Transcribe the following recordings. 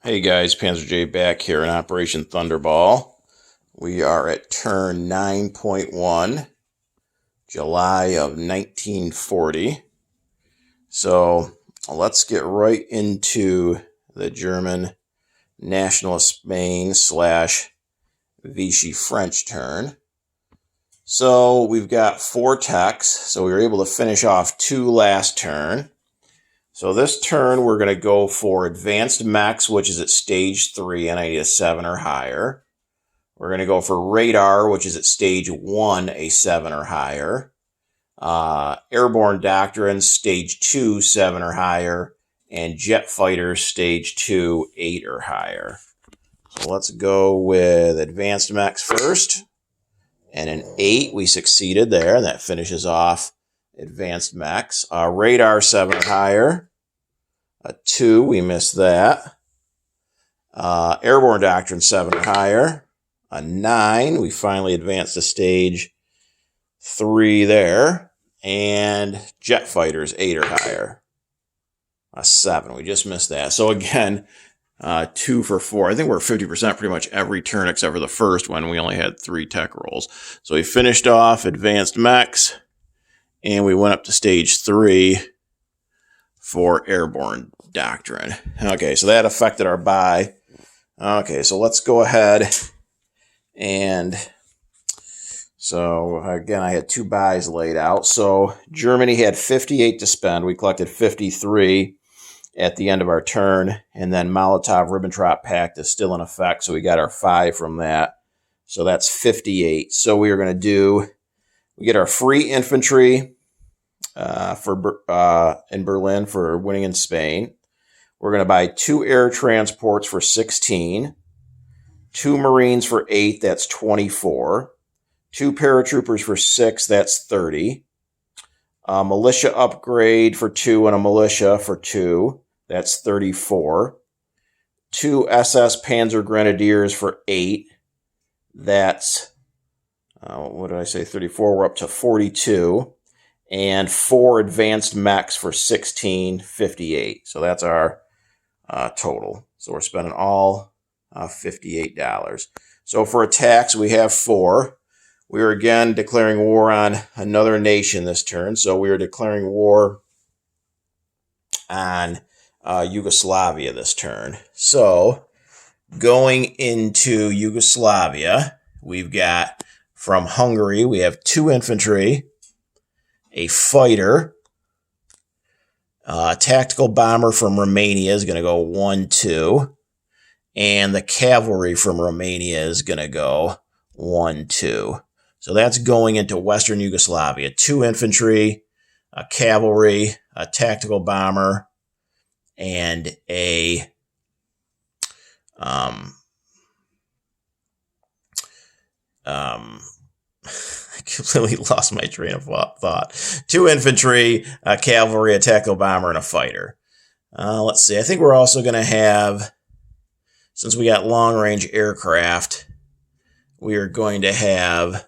Hey guys, Panzer J back here in Operation Thunderball. We are at turn 9.1, July of 1940. So let's get right into the German Nationalist Spain / Vichy French turn. So we've got 4 techs, so we were able to finish off 2 last turn. So this turn, we're going to go for Advanced Mechs, which is at Stage 3, and I need a 7 or higher. We're going to go for Radar, which is at Stage 1, a 7 or higher. Airborne Doctrine, Stage 2, 7 or higher. And Jet Fighters, Stage 2, 8 or higher. So let's go with Advanced Mechs first. And an 8, we succeeded there, and that finishes off Advanced Mechs. Radar, 7 or higher. A 2, we missed that. Airborne Doctrine, 7 or higher. A 9, we finally advanced to Stage 3 there. And Jet Fighters, 8 or higher. A 7, we just missed that. So again, 2 for 4. I think we're 50% pretty much every turn except for the first one. We only had 3 tech rolls. So we finished off Advanced Mechs. And we went up to Stage 3 for Airborne Doctrine. Okay, so that affected our buy. Okay, so let's go ahead and... So, again, I had 2 buys laid out. So Germany had 58 to spend. We collected 53 at the end of our turn. And then Molotov-Ribbentrop Pact is still in effect, so we got our 5 from that. So that's 58. So we are going to do... We get our free infantry in Berlin for winning in Spain. We're going to buy 2 air transports for 16, 2 Marines for 8, that's 24, 2 paratroopers for 6, that's 30, a militia upgrade for 2 and a militia for 2, that's 34, 2 SS Panzer Grenadiers for 8, that's... what did I say? 34. We're up to 42. And 4 Advanced Mechs for 16, 58. So that's our total. So we're spending all $58. So for attacks, we have 4. We are again declaring war on another nation this turn. So we are declaring war on Yugoslavia this turn. So going into Yugoslavia, we've got... From Hungary, we have 2 infantry, a fighter, a tactical bomber from Romania is going to go 1, 2, and the cavalry from Romania is going to go 1, 2. So that's going into Western Yugoslavia. 2 infantry, a cavalry, a tactical bomber, and a I completely lost my train of thought. 2 infantry, a cavalry, a tactical bomber, and a fighter. Let's see. I think we're also going to have, since we got long-range aircraft, we are going to have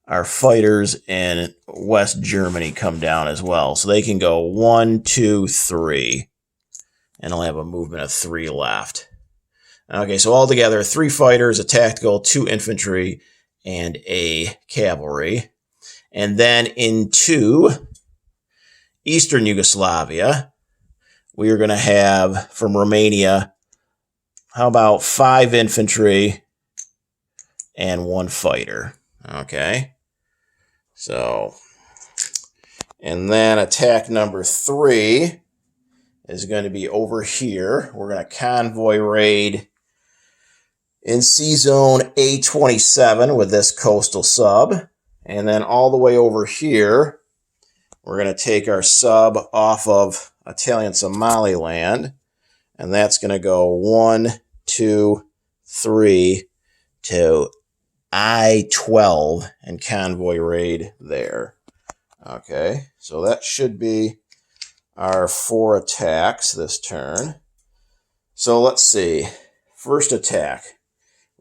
our fighters in West Germany come down as well. So they can go 1, 2, 3, and I'll have a movement of 3 left. Okay, so altogether, 3 fighters, a tactical, 2 infantry, and a cavalry. And then into Eastern Yugoslavia, we are going to have, from Romania, how about 5 infantry and 1 fighter. Okay. So, and then attack number 3 is going to be over here. We're going to convoy raid in C-Zone A27 with this coastal sub. And then all the way over here, we're going to take our sub off of Italian Somaliland. And that's going to go 1, 2, 3 to I-12 and convoy raid there. Okay, so that should be our 4 attacks this turn. So let's see. First attack.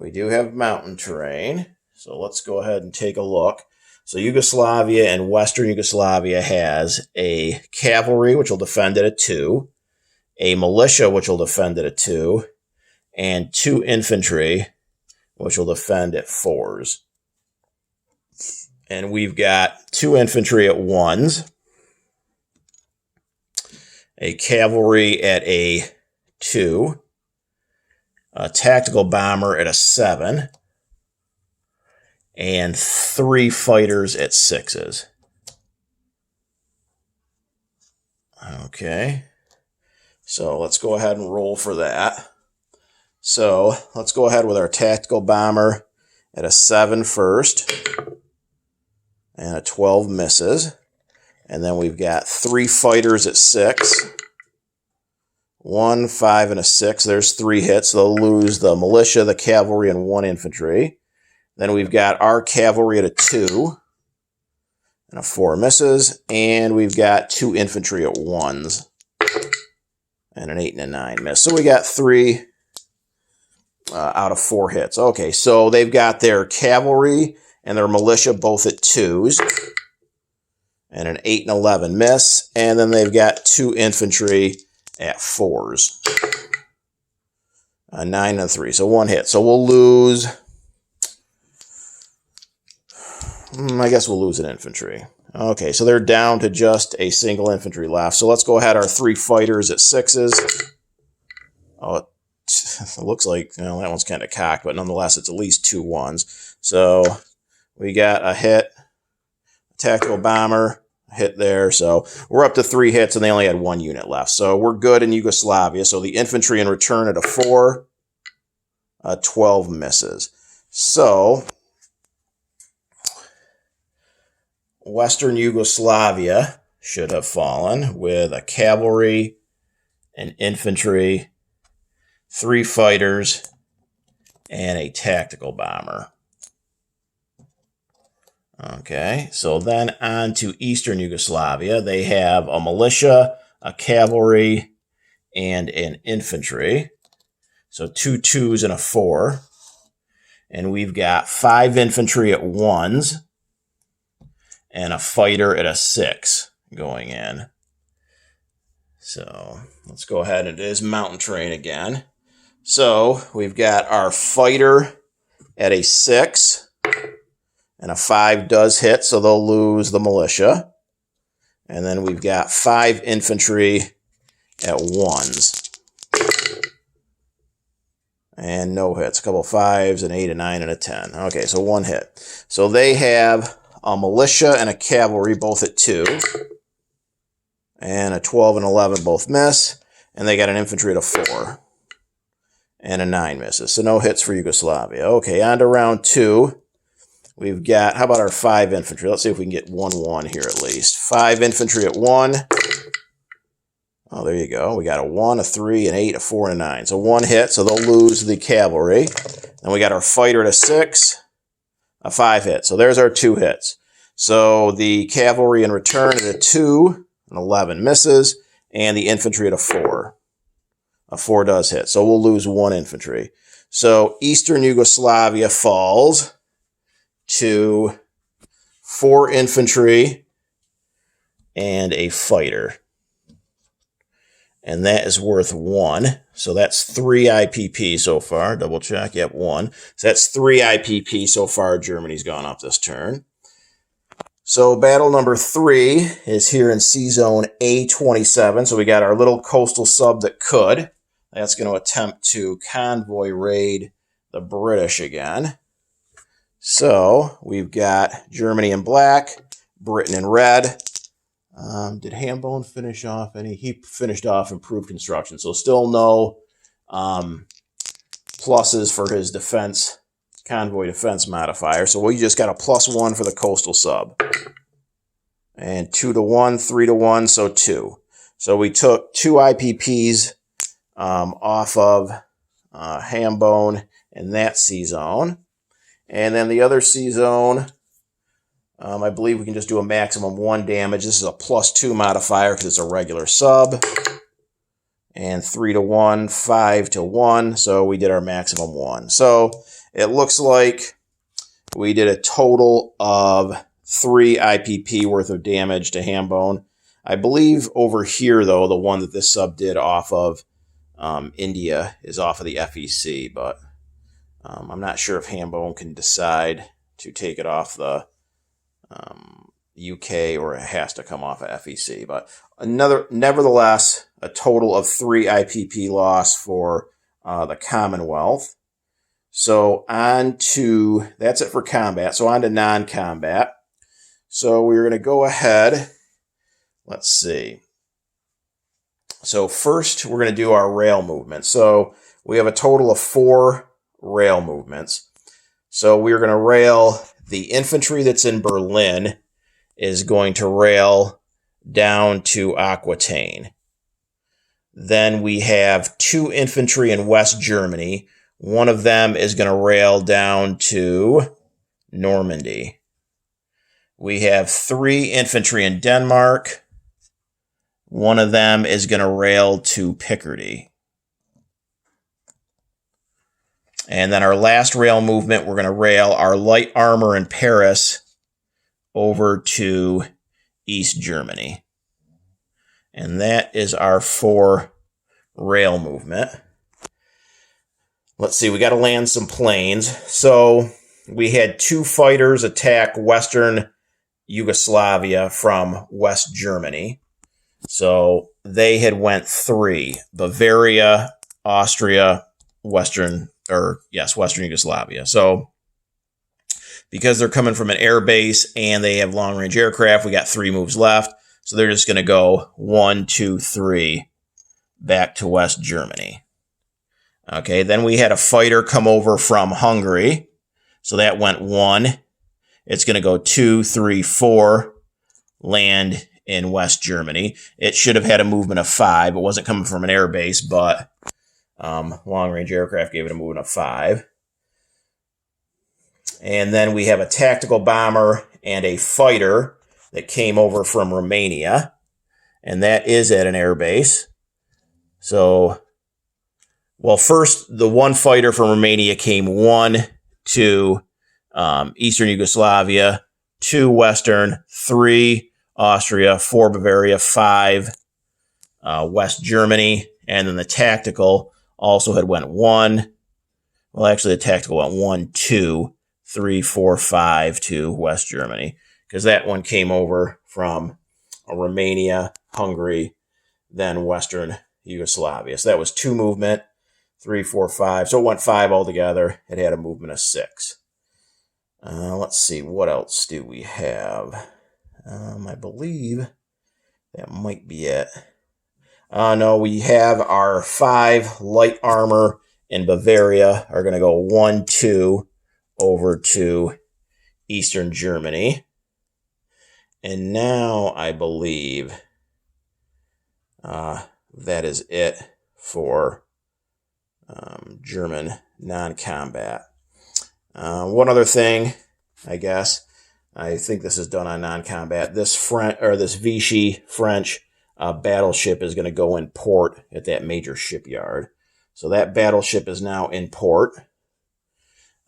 We do have mountain terrain, so let's go ahead and take a look. So Yugoslavia and Western Yugoslavia has a cavalry, which will defend it at 2, a militia, which will defend at a 2, and 2 infantry, which will defend at 4s. And we've got 2 infantry at 1s, a cavalry at a 2, a tactical bomber at a 7, and 3 fighters at 6s. Okay, so let's go ahead and roll for that. So let's go ahead with our tactical bomber at a 7 first, and a 12 misses. And then we've got 3 fighters at 6, 1, 5, and a 6. There's 3 hits. They'll lose the militia, the cavalry, and 1 infantry. Then we've got our cavalry at a 2, and a 4 misses. And we've got 2 infantry at 1s, and an 8 and a 9 miss. So we got 3 out of 4 hits. Okay, so they've got their cavalry and their militia both at 2s, and an 8 and 11 miss. And then they've got 2 infantry at 4s, a 9 and a 3. So 1 hit. So we'll lose, I guess we'll lose an infantry. Okay, so they're down to just a single infantry left. So let's go ahead, our 3 fighters at 6s. Oh, it looks like, well, that one's kind of cocked, but nonetheless, it's at least 2 1s. So we got a hit, a tactical bomber, a hit there. So we're up to 3 hits, and they only had 1 unit left. So we're good in Yugoslavia. So the infantry in return at a 4, 12 misses. So Western Yugoslavia should have fallen with a cavalry, an infantry, 3 fighters, and a tactical bomber. Okay, so then on to Eastern Yugoslavia. They have a militia, a cavalry, and an infantry. So 2 2s and a 4. And we've got 5 infantry at 1s, and a fighter at a 6 going in. So let's go ahead, and it is mountain terrain again. So we've got our fighter at a 6, and a 5 does hit, so they'll lose the militia. And then we've got 5 infantry at 1s, and no hits. A couple 5s, an 8, a 9, and a 10. Okay, so 1 hit. So they have a militia and a cavalry both at 2, and a 12 and 11 both miss. And they got an infantry at a 4, and a 9 misses. So no hits for Yugoslavia. Okay, on to round 2. We've got, how about our 5 infantry? Let's see if we can get 1 1 here at least. 5 infantry at 1. Oh, there you go. We got a 1, a 3, an 8, a 4, and a 9. So 1 hit, so they'll lose the cavalry. Then we got our fighter at a 6, a 5 hit. So there's our 2 hits. So the cavalry in return at a 2, an 11 misses, and the infantry at a 4. A 4 does hit. So we'll lose 1 infantry. So Eastern Yugoslavia falls to 4 infantry and a fighter. And that is worth 1. So that's 3 IPP so far. Double check. Yep, 1. So that's 3 IPP so far. Germany's gone up this turn. So battle number 3 is here in C Zone A27. So we got our little coastal sub that could. That's going to attempt to convoy raid the British again. So we've got Germany in black, Britain in red. Did Hambone finish off any? He finished off improved construction. So still no pluses for his defense, convoy defense modifier. So we just got a +1 for the coastal sub. And 2 to 1, 3 to 1, so 2. So we took 2 IPPs off of Hambone in that C zone. And then the other C zone, I believe we can just do a maximum 1 damage. This is a +2 modifier because it's a regular sub. And 3 to 1, 5 to 1. So we did our maximum 1. So it looks like we did a total of 3 IPP worth of damage to Hambone. I believe over here, though, the one that this sub did off of India is off of the FEC, but I'm not sure if Hambone can decide to take it off the UK or it has to come off of FEC. But nevertheless, a total of 3 IPP loss for the Commonwealth. So that's it for combat. So on to non-combat. So we're going to go ahead. Let's see. So first, we're going to do our rail movement. So we have a total of 4 rail movements. So we're going to rail the infantry that's in Berlin is going to rail down to Aquitaine. Then we have 2 infantry in West Germany. One of them is going to rail down to Normandy. We have 3 infantry in Denmark. One of them is going to rail to Picardy. And then our last rail movement, we're going to rail our light armor in Paris over to East Germany. And that is our 4 rail movement. Let's see, we got to land some planes. So we had 2 fighters attack Western Yugoslavia from West Germany. So they had went 3. Bavaria, Austria, Western Yugoslavia. So because they're coming from an air base and they have long-range aircraft, we got 3 moves left. So they're just going to go 1, 2, 3 back to West Germany. Okay, then we had a fighter come over from Hungary. So that went 1. It's going to go 2, 3, 4, land in West Germany. It should have had a movement of 5. It wasn't coming from an air base, but long-range aircraft gave it a movement of 5. And then we have a tactical bomber and a fighter that came over from Romania. And that is at an air base. So, well, first, the one fighter from Romania came 1 to Eastern Yugoslavia, 2 Western, 3 Austria, 4 Bavaria, 5 West Germany, and then the tactical also had went 1. Well, actually, the tactical went 1, 2, 3, 4, 5 to West Germany, because that one came over from Romania, Hungary, then Western Yugoslavia. So that was 2 movement, 3, 4, 5. So it went 5 altogether. It had a movement of 6. Let's see, what else do we have? I believe that might be it. No, we have our 5 light armor in Bavaria are going to go 1, 2 over to Eastern Germany. And now I believe that is it for German non-combat. One other thing, I guess. I think this is done on non-combat. This Vichy French battleship is going to go in port at that major shipyard. So that battleship is now in port.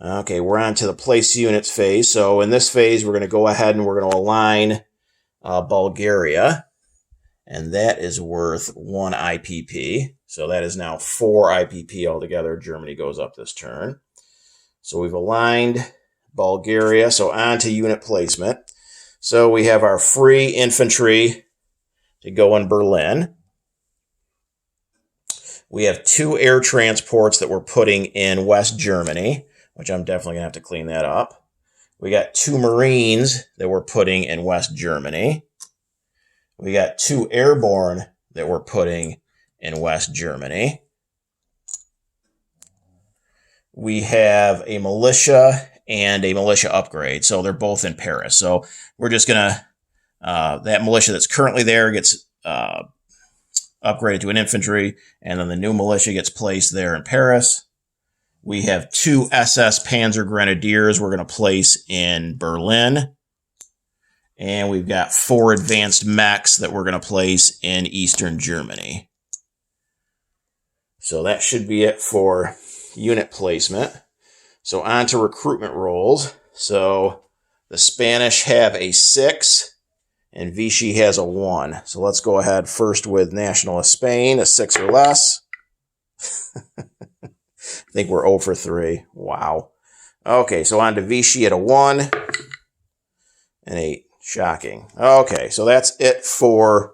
Okay, we're on to the place units phase. So in this phase, we're going to go ahead and we're going to align Bulgaria. And that is worth 1 IPP. So that is now 4 IPP altogether. Germany goes up this turn. So we've aligned Bulgaria. So on to unit placement. So we have our free infantry to go in Berlin. We have 2 air transports that we're putting in West Germany, which I'm definitely going to have to clean that up. We got 2 Marines that we're putting in West Germany. We got 2 airborne that we're putting in West Germany. We have a militia and a militia upgrade. So they're both in Paris. So we're just going to, that militia that's currently there gets upgraded to an infantry, and then the new militia gets placed there in Paris. We have 2 SS Panzer Grenadiers we're going to place in Berlin. And we've got 4 advanced mechs that we're going to place in Eastern Germany. So that should be it for unit placement. So on to recruitment roles. So the Spanish have a 6 and Vichy has a 1. So let's go ahead first with National of Spain, a 6 or less. I think we're 0 for 3. Wow. Okay, so on to Vichy at a 1 and 8. Shocking. Okay, so that's it for,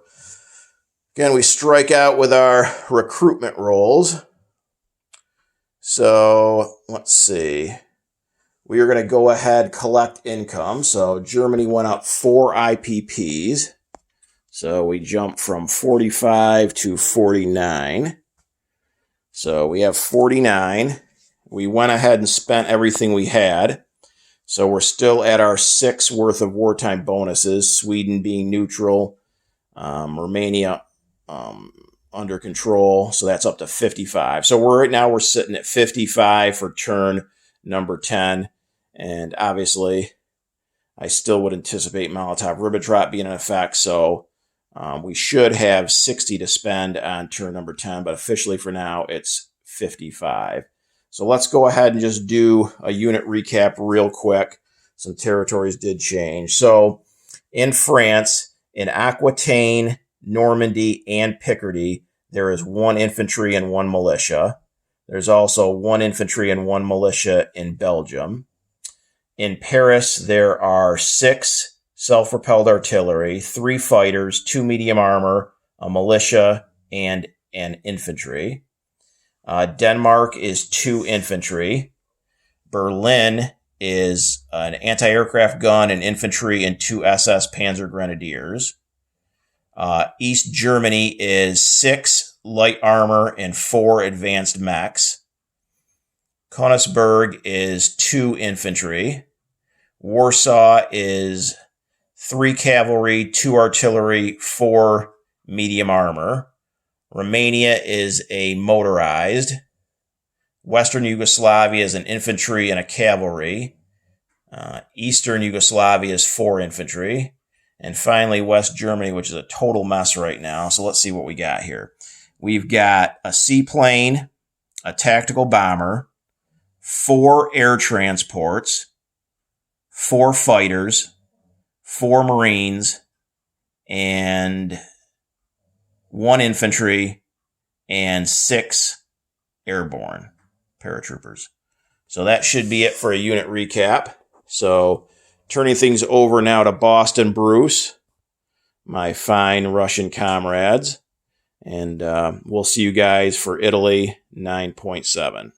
again, we strike out with our recruitment rolls. So let's see. We are going to go ahead, collect income. So Germany went up 4 IPPs. So we jump from 45 to 49. So we have 49. We went ahead and spent everything we had. So we're still at our 6 worth of wartime bonuses, Sweden being neutral, Romania under control. So that's up to 55. So right now we're sitting at 55 for turn number 10. And obviously, I still would anticipate Molotov-Ribbentrop being in effect. So we should have 60 to spend on turn number 10. But officially for now, it's 55. So let's go ahead and just do a unit recap real quick. Some territories did change. So in France, in Aquitaine, Normandy, and Picardy, there is 1 infantry and 1 militia. There's also 1 infantry and 1 militia in Belgium. In Paris, there are 6 self-propelled artillery, 3 fighters, 2 medium armor, a militia, and an infantry. Denmark is 2 infantry. Berlin is an anti-aircraft gun, an infantry, and 2 SS Panzer Grenadiers. East Germany is 6 light armor and 4 advanced mechs. Königsberg is 2 infantry. Warsaw is 3 cavalry, 2 artillery, 4 medium armor. Romania is a motorized. Western Yugoslavia is an infantry and a cavalry. Eastern Yugoslavia is 4 infantry. And finally, West Germany, which is a total mess right now. So let's see what we got here. We've got a seaplane, a tactical bomber, 4 air transports, 4 fighters, 4 Marines, and 1 infantry, and 6 airborne paratroopers. So that should be it for a unit recap. So turning things over now to Boston Bruce, my fine Russian comrades. And we'll see you guys for Italy 9.7.